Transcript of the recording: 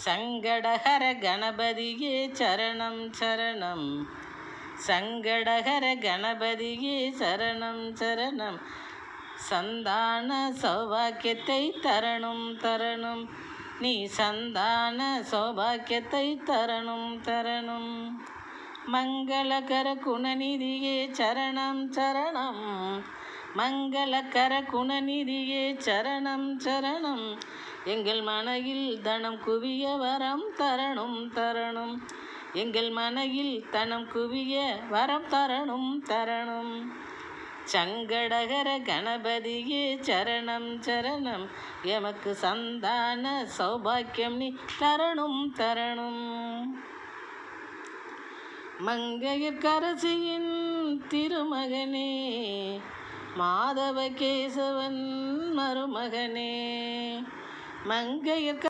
சங்கடஹர கணபதியே சரணம் சரணம். சங்கடஹர கணபதியே சரணம் சரணம். சந்தான சௌபாக்கியத்தை தரணும் தரணும். நீ சந்தான சௌபாக்கியத்தை தரணும் தரணும். மங்களகர குணநிதியே சரணம் சரணம். மங்களகர குணநிதியே சரணம் சரணம். எங்கள் மனையில் தனம் குவிய வரம் தரணும் தரணும். எங்கள் மனையில் தனம் குவிய வரம் தரணும் தரணும். சங்கடகர கணபதியே சரணம் சரணம். எமக்கு சந்தான சௌபாக்கியம் நீ தரணும் தரணும். மங்கையர்க்கரசியின் திருமகனே, மாதவ கேசவன் மருமகனே. மங்கையர்